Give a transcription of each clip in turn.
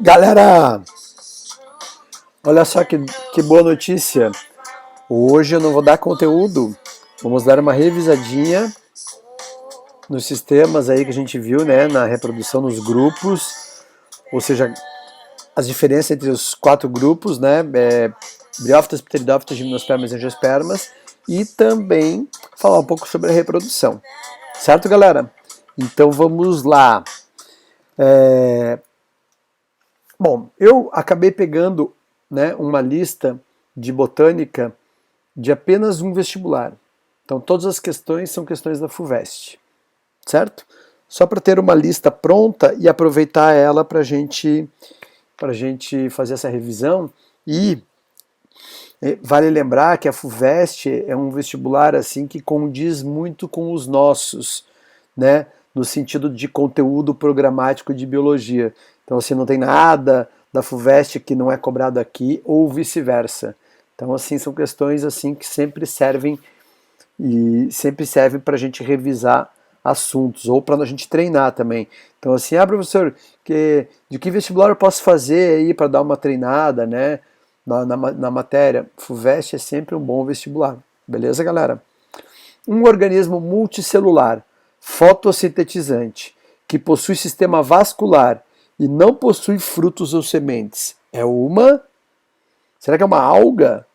Galera, olha só que boa notícia. Hoje eu não vou dar conteúdo, vamos dar uma revisadinha nos sistemas aí que a gente viu, né, na reprodução nos grupos, ou seja, as diferenças entre os 4 grupos, né, Briófitas, Pteridófitas, Gimnospermas e Angiospermas, e também falar um pouco sobre a reprodução. Certo, galera? Então vamos lá. Bom, eu acabei pegando, né, uma lista de botânica de apenas um vestibular. Então todas as questões são questões da FUVEST, certo? Só para ter uma lista pronta e aproveitar ela para a gente fazer essa revisão. E vale lembrar que a FUVEST é um vestibular assim que condiz muito com os nossos, né, no sentido de conteúdo programático de biologia. Então, assim, não tem nada da FUVEST que não é cobrado aqui, ou vice-versa. Então, assim, são questões assim que sempre servem para a gente revisar assuntos, ou para a gente treinar também. Então, assim, professor, de que vestibular eu posso fazer aí para dar uma treinada, né, na matéria? FUVEST é sempre um bom vestibular. Beleza, galera? Um organismo multicelular, fotossintetizante, que possui sistema vascular e não possui frutos ou sementes. É uma? Será que é uma alga?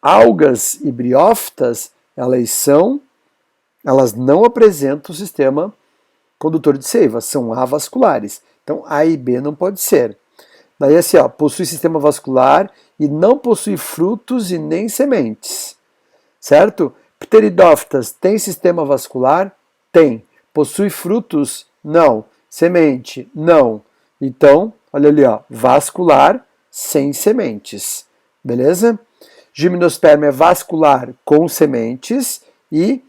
Algas e briófitas, elas não apresentam o sistema condutor de seiva, são avasculares. Então A e B não pode ser. Daí assim, possui sistema vascular e não possui frutos e nem sementes. Certo? Pteridófitas tem sistema vascular? Tem. Possui frutos? Não. Semente? Não. Então, olha ali, vascular sem sementes. Beleza? Gimnosperma é vascular com sementes e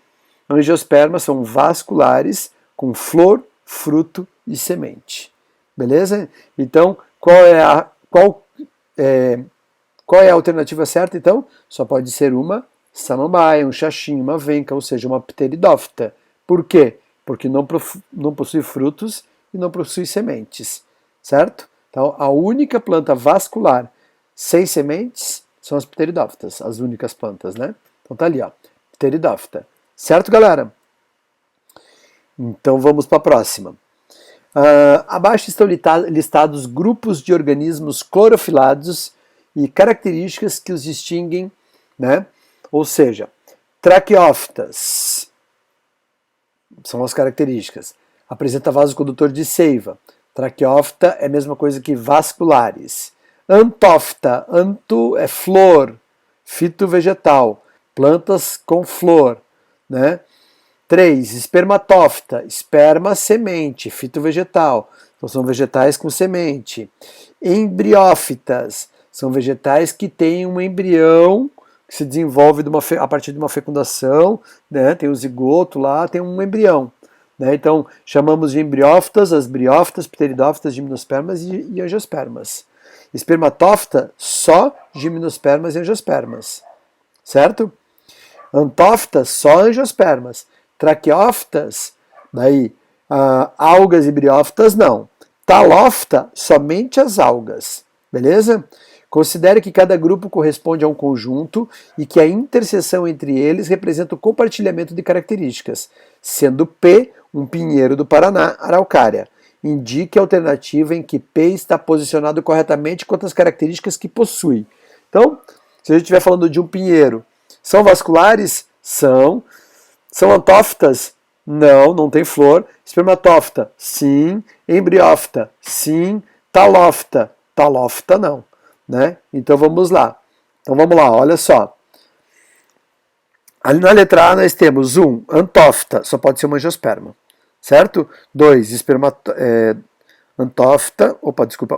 angiospermas são vasculares com flor, fruto e semente. Beleza? Então, qual é a alternativa certa? Então, só pode ser uma samambaia, um xaxim, uma venca, ou seja, uma pteridófita. Por quê? Porque não possui frutos e não possui sementes, certo? Então, a única planta vascular sem sementes são as pteridófitas, as únicas plantas, né? Então tá ali, pteridófita. Certo, galera? Então vamos para a próxima. Abaixo estão listados grupos de organismos clorofilados e características que os distinguem, né? Ou seja, traqueófitas são as características. Apresenta vaso condutor de seiva. Traqueófita é a mesma coisa que vasculares. Antófita, anto é flor, fito vegetal, plantas com flor, né? 3. Espermatófita, esperma, semente, fito vegetal, então são vegetais com semente. Embriófitas, são vegetais que têm um embrião que se desenvolve a partir de uma fecundação, né? Tem o zigoto lá, tem um embrião. Né? Então, chamamos de embriófitas, as briófitas, pteridófitas, gimnospermas e angiospermas. Espermatófita, só gimnospermas e angiospermas. Certo? Antófitas, só angiospermas. Traqueófitas, daí, algas e briófitas, não. Talófita, somente as algas. Beleza? Considere que cada grupo corresponde a um conjunto e que a interseção entre eles representa o compartilhamento de características, sendo P um pinheiro do Paraná, araucária. Indique a alternativa em que P está posicionado corretamente quanto às características que possui. Então, se a gente estiver falando de um pinheiro, são vasculares? São. São antófitas? Não, não tem flor. Espermatófita? Sim. Embriófita? Sim. Talófita? Talófita não. Né? Então vamos lá. Olha só. Ali na letra A nós temos 1, antófita, só pode ser uma angiosperma. Certo? 2, antófita,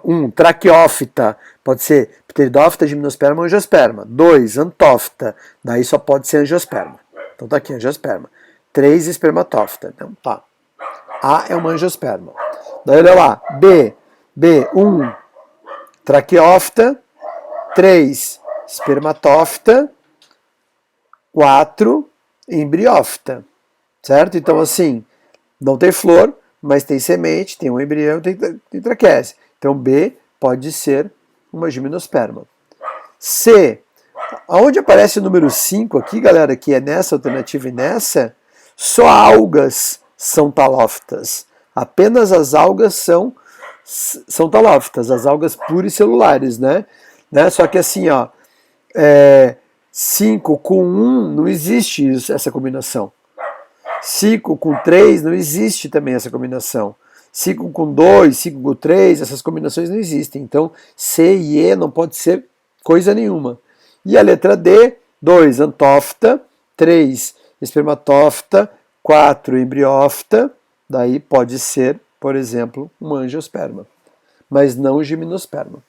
1, traqueófita, pode ser pteridófita, gimnosperma ou angiosperma. 2, antófita, daí só pode ser angiosperma. Então tá aqui, angiosperma. 3, espermatófita. Então tá. A é uma angiosperma. Daí olha lá, B, 1, traqueófita, 3, espermatófita, 4, embriófita. Certo? Então assim, não tem flor, mas tem semente, tem um embrião, tem traquese. Então B pode ser uma gimnosperma. C, onde aparece o número 5 aqui, galera, que é nessa alternativa e nessa, só algas são talófitas. Apenas as algas são talófitas, as algas pluricelulares, né? Só que assim, ó, 5 com 1 não existe essa combinação. 5 com 3 não existe também essa combinação. 5 com 2, 5 com 3, essas combinações não existem. Então, C e E não pode ser coisa nenhuma. E a letra D, 2, antófita, 3, espermatófita, 4, embriófita, daí pode ser, por exemplo, um angiosperma, mas não o gimnosperma,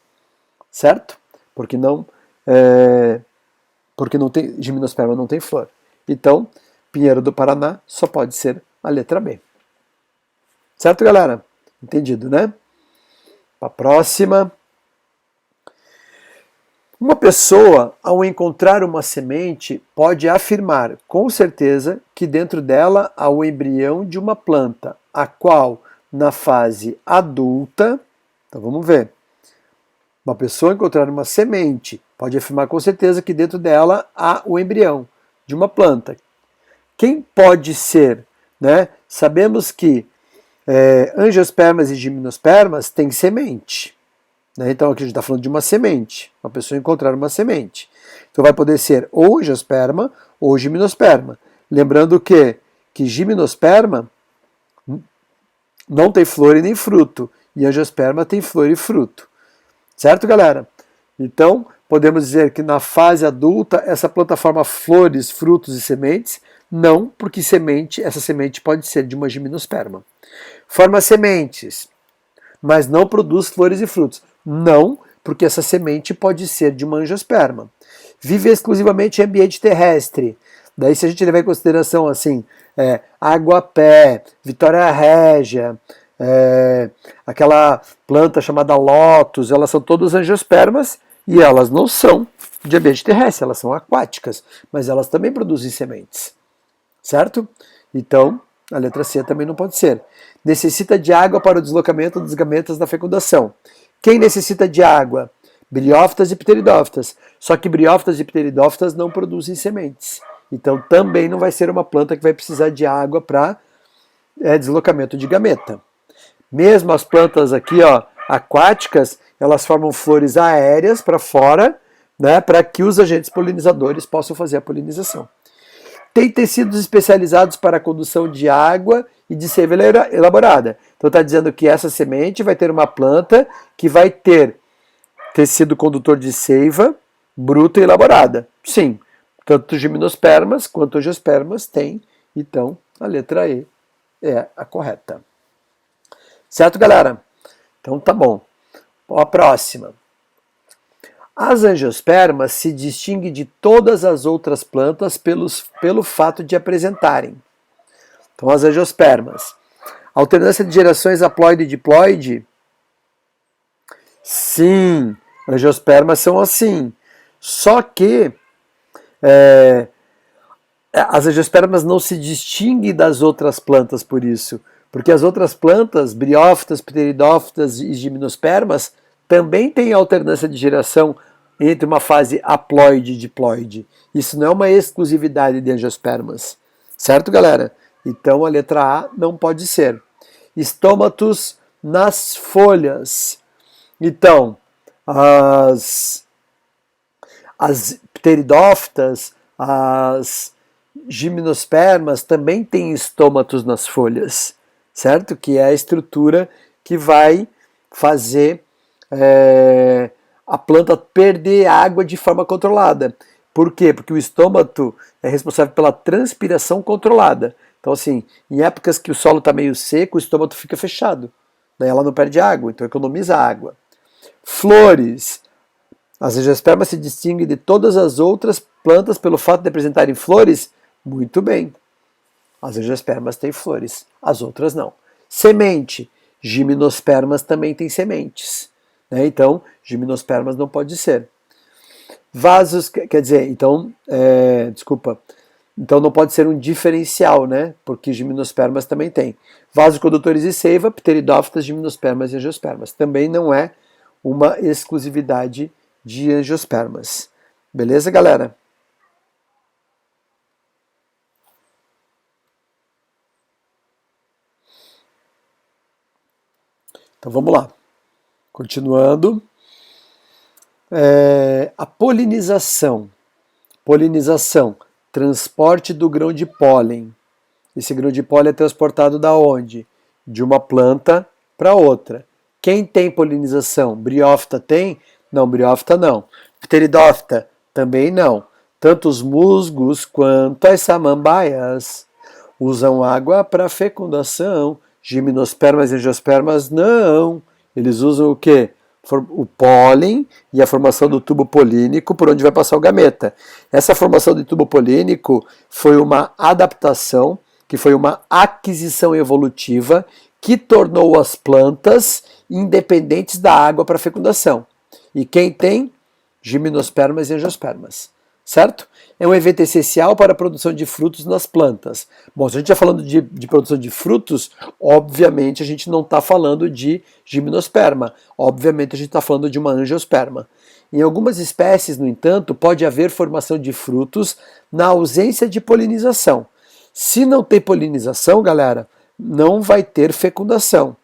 certo? Porque não tem gimnosperma, não tem flor. Então, Pinheiro do Paraná só pode ser a letra B. Certo, galera? Entendido, né? Para a próxima. Uma pessoa, ao encontrar uma semente, pode afirmar com certeza que dentro dela há o embrião de uma planta, a qual, na fase adulta, então vamos ver. Uma pessoa encontrar uma semente pode afirmar com certeza que dentro dela há o embrião de uma planta. Quem pode ser? Né? Sabemos que angiospermas e gimnospermas têm semente. Né? Então aqui a gente está falando de uma semente. Uma pessoa encontrar uma semente. Então vai poder ser ou angiosperma ou gimnosperma. Lembrando que gimnosperma não tem flor e nem fruto. E angiosperma tem flor e fruto. Certo, galera? Então, podemos dizer que na fase adulta, essa planta forma flores, frutos e sementes? Não, porque essa semente pode ser de uma gimnosperma. Forma sementes, mas não produz flores e frutos? Não, porque essa semente pode ser de uma angiosperma. Vive exclusivamente em ambiente terrestre. Daí, se a gente levar em consideração assim, Aguapé, Vitória Régia, aquela planta chamada lótus, elas são todas angiospermas e elas não são de ambiente terrestre, elas são aquáticas, mas elas também produzem sementes, certo? Então, a letra C também não pode ser. Necessita de água para o deslocamento das gametas da fecundação. Quem necessita de água? Briófitas e pteridófitas. Só que briófitas e pteridófitas não produzem sementes. Então, também não vai ser uma planta que vai precisar de água para deslocamento de gameta. Mesmo as plantas aqui, ó, aquáticas, elas formam flores aéreas para fora, né, para que os agentes polinizadores possam fazer a polinização. Tem tecidos especializados para a condução de água e de seiva elaborada. Então está dizendo que essa semente vai ter uma planta que vai ter tecido condutor de seiva bruta e elaborada. Sim, tanto gimnospermas quanto angiospermas têm. Então a letra E é a correta. Certo, galera? Então tá bom. A próxima. As angiospermas se distinguem de todas as outras plantas pelo fato de apresentarem. Então, as angiospermas. Alternância de gerações haploide e diploide? Sim, angiospermas são assim. Só que as angiospermas não se distinguem das outras plantas por isso. Porque as outras plantas, briófitas, pteridófitas e gimnospermas, também têm alternância de geração entre uma fase haploide e diploide. Isso não é uma exclusividade de angiospermas. Certo, galera? Então a letra A não pode ser. Estômatos nas folhas. Então, as pteridófitas, as gimnospermas também têm estômatos nas folhas. Certo? Que é a estrutura que vai fazer a planta perder água de forma controlada. Por quê? Porque o estômato é responsável pela transpiração controlada. Então, assim, em épocas que o solo está meio seco, o estômato fica fechado. Daí ela não perde água, então economiza água. Flores. As angiospermas se distinguem de todas as outras plantas pelo fato de apresentarem flores? Muito bem. As angiospermas têm flores, as outras não. Semente. Gimnospermas também têm sementes. Né? Então, gimnospermas não pode ser. Vasos, quer dizer, então, então não pode ser um diferencial, né? Porque gimnospermas também tem. Vasos condutores de seiva, pteridófitas, gimnospermas e angiospermas. Também não é uma exclusividade de angiospermas. Beleza, galera? Então vamos lá. Continuando. A polinização. Polinização, transporte do grão de pólen. Esse grão de pólen é transportado da onde? De uma planta para outra. Quem tem polinização? Briófita tem? Não, briófita não. Pteridófita? Também não. Tanto os musgos quanto as samambaias usam água para fecundação. Gimnospermas e angiospermas não. Eles usam o quê? O pólen e a formação do tubo polínico por onde vai passar o gameta. Essa formação do tubo polínico foi uma adaptação, que foi uma aquisição evolutiva que tornou as plantas independentes da água para fecundação. E quem tem? Gimnospermas e angiospermas. Certo? É um evento essencial para a produção de frutos nas plantas. Bom, se a gente está falando de produção de frutos, obviamente a gente não está falando de gimnosperma. Obviamente a gente está falando de uma angiosperma. Em algumas espécies, no entanto, pode haver formação de frutos na ausência de polinização. Se não tem polinização, galera, não vai ter fecundação.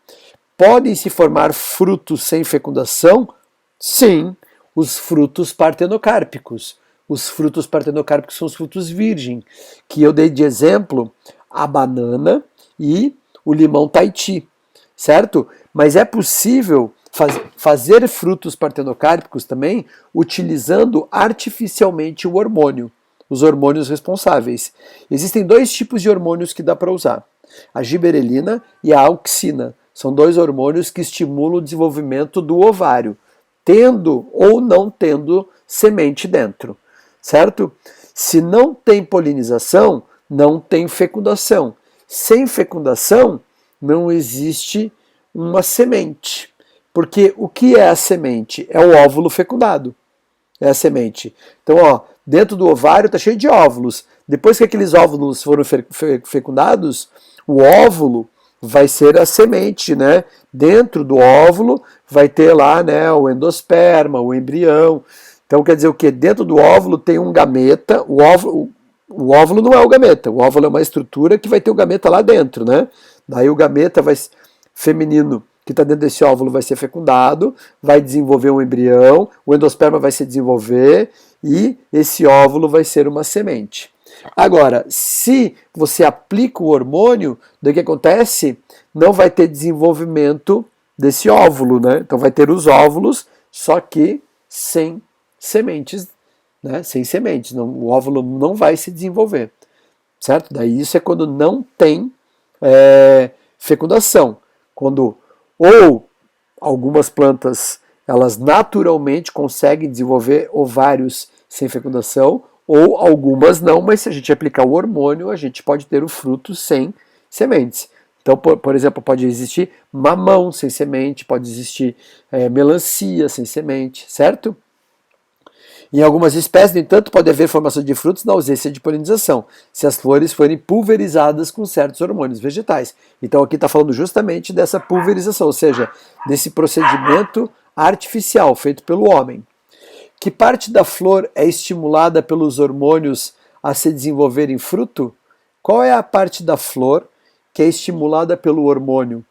Podem se formar frutos sem fecundação? Sim, os frutos partenocárpicos. Os frutos partenocárpicos são os frutos virgem, que eu dei de exemplo a banana e o limão Tahiti, certo? Mas é possível fazer frutos partenocárpicos também utilizando artificialmente o hormônio, os hormônios responsáveis. Existem dois tipos de hormônios que dá para usar, a giberelina e a auxina. São dois hormônios que estimulam o desenvolvimento do ovário, tendo ou não tendo semente dentro. Certo? Se não tem polinização, não tem fecundação. Sem fecundação, não existe uma semente. Porque o que é a semente? É o óvulo fecundado. É a semente. Então, ó, dentro do ovário está cheio de óvulos. Depois que aqueles óvulos foram fecundados, o óvulo vai ser a semente, né? Dentro do óvulo vai ter lá, né, o endosperma, o embrião. Então quer dizer o quê? Dentro do óvulo tem um gameta, o óvulo não é o gameta, o óvulo é uma estrutura que vai ter o gameta lá dentro, né? Daí o gameta feminino que está dentro desse óvulo vai ser fecundado, vai desenvolver um embrião, o endosperma vai se desenvolver e esse óvulo vai ser uma semente. Agora, se você aplica o hormônio, daí o que acontece? Não vai ter desenvolvimento desse óvulo, né? Então vai ter os óvulos, só que sem sementes, né? Sem sementes, o óvulo não vai se desenvolver, certo? Daí isso é quando não tem fecundação, quando ou algumas plantas elas naturalmente conseguem desenvolver ovários sem fecundação, ou algumas não, mas se a gente aplicar o hormônio, a gente pode ter o fruto sem sementes. Então, por exemplo, pode existir mamão sem semente, pode existir melancia sem semente, certo? Em algumas espécies, no entanto, pode haver formação de frutos na ausência de polinização, se as flores forem pulverizadas com certos hormônios vegetais. Então aqui está falando justamente dessa pulverização, ou seja, desse procedimento artificial feito pelo homem. Que parte da flor é estimulada pelos hormônios a se desenvolver em fruto? Qual é a parte da flor que é estimulada pelo hormônio,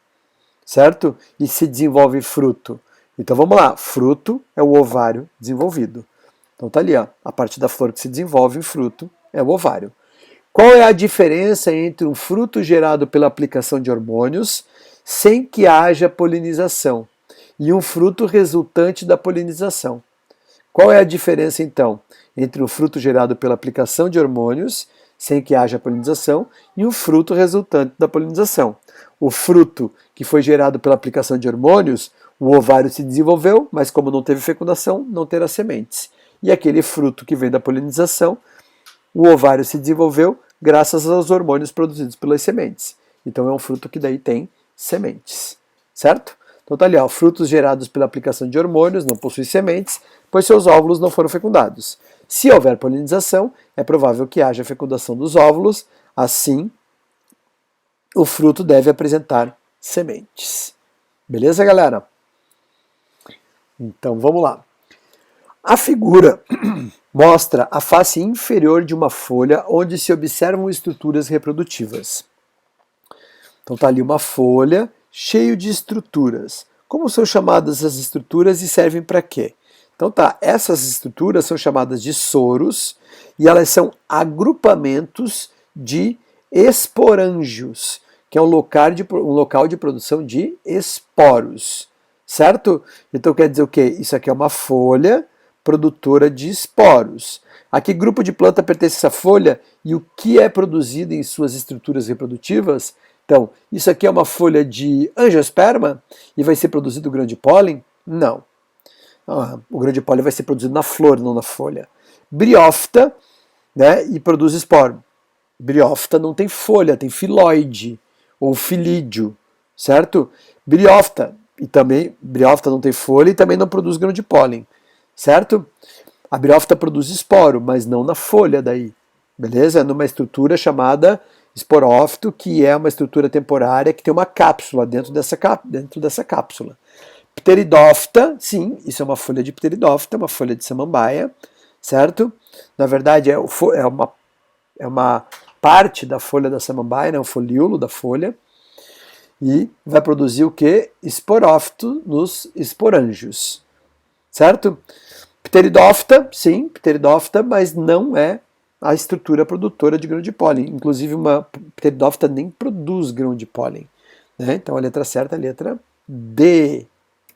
certo? E se desenvolve em fruto? Então vamos lá, fruto é o ovário desenvolvido. Então tá ali, ó, a parte da flor que se desenvolve em fruto é o ovário. Qual é a diferença entre um fruto gerado pela aplicação de hormônios sem que haja polinização e um fruto resultante da polinização? Qual é a diferença então entre um fruto gerado pela aplicação de hormônios sem que haja polinização e um fruto resultante da polinização? O fruto que foi gerado pela aplicação de hormônios, o ovário se desenvolveu, mas como não teve fecundação, não terá sementes. E aquele fruto que vem da polinização, o ovário se desenvolveu graças aos hormônios produzidos pelas sementes. Então é um fruto que daí tem sementes, certo? Então tá ali, ó, frutos gerados pela aplicação de hormônios não possuem sementes, pois seus óvulos não foram fecundados. Se houver polinização, é provável que haja fecundação dos óvulos, assim o fruto deve apresentar sementes. Beleza, galera? Então vamos lá. A figura mostra a face inferior de uma folha onde se observam estruturas reprodutivas. Então está ali uma folha cheia de estruturas. Como são chamadas as estruturas e servem para quê? Então tá, essas estruturas são chamadas de soros e elas são agrupamentos de esporângios, que é um local de produção de esporos, certo? Então quer dizer o quê? Isso aqui é uma folha produtora de esporos. A que grupo de planta pertence essa folha e o que é produzido em suas estruturas reprodutivas? Então, isso aqui é uma folha de angiosperma e vai ser produzido grão de pólen? Não. O grão de pólen vai ser produzido na flor, não na folha. Briófita, né, e produz esporo. Briófita não tem folha, tem filóide ou filídeo, certo? Briófita não tem folha e também não produz grão de pólen, certo? A briófita produz esporo, mas não na folha daí, beleza? É numa estrutura chamada esporófito, que é uma estrutura temporária que tem uma cápsula dentro dessa cápsula. Pteridófita, sim, isso é uma folha de pteridófita, uma folha de samambaia, certo? Na verdade, é uma parte da folha da samambaia, né, um folíolo da folha, e vai produzir o que? Esporófito nos esporângios, certo? Pteridófita, sim, pteridófita, mas não é a estrutura produtora de grão de pólen. Inclusive, uma pteridófita nem produz grão de pólen, né? Então, a letra certa é a letra D.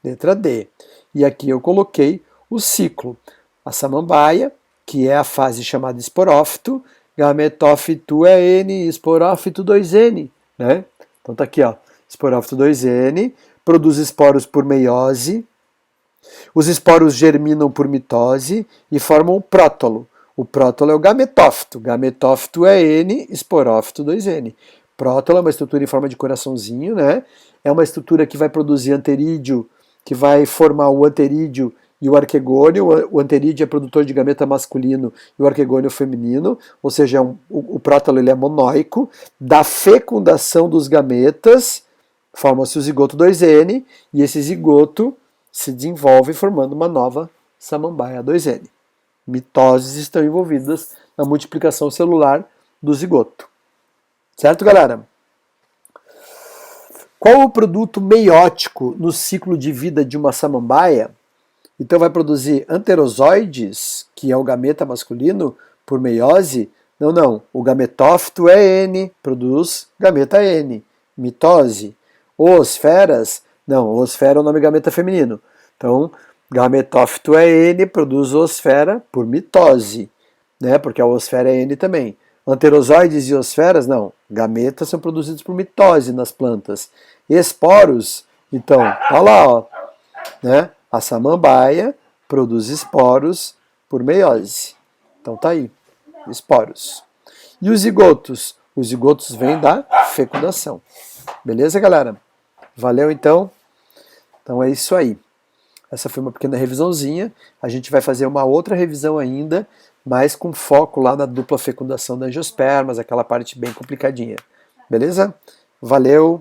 Letra D. E aqui eu coloquei o ciclo. A samambaia, que é a fase chamada esporófito, gametófito é N, esporófito 2N, né? Então tá aqui, ó, esporófito 2N, produz esporos por meiose, os esporos germinam por mitose e formam o prótolo. O prótolo é o gametófito. Gametófito é N, esporófito 2N. Prótolo é uma estrutura em forma de coraçãozinho, né? É uma estrutura que vai produzir anterídeo, que vai formar o anterídeo e o arquegônio. O anterídeo é produtor de gameta masculino e o arquegônio feminino, ou seja, o prótalo ele é monóico. Da fecundação dos gametas, forma-se o zigoto 2N, e esse zigoto se desenvolve formando uma nova samambaia 2N. Mitoses estão envolvidas na multiplicação celular do zigoto. Certo, galera? Qual o produto meiótico no ciclo de vida de uma samambaia? Então vai produzir anterozoides, que é o gameta masculino, por meiose? Não. O gametófito é N, produz gameta N. Mitose. Oosferas? Não, oosfera é o nome gameta feminino. Então, gametófito é N, produz oosfera por mitose, né? Porque a oosfera é N também. Anterozoides e oosferas, não. Gametas são produzidos por mitose nas plantas. Esporos, então, olha lá, ó, né? A samambaia produz esporos por meiose. Então tá aí, esporos. E os zigotos? Os zigotos vêm da fecundação. Beleza, galera? Valeu, então? Então é isso aí. Essa foi uma pequena revisãozinha. A gente vai fazer uma outra revisão ainda, mas com foco lá na dupla fecundação das angiospermas, aquela parte bem complicadinha. Beleza? Valeu!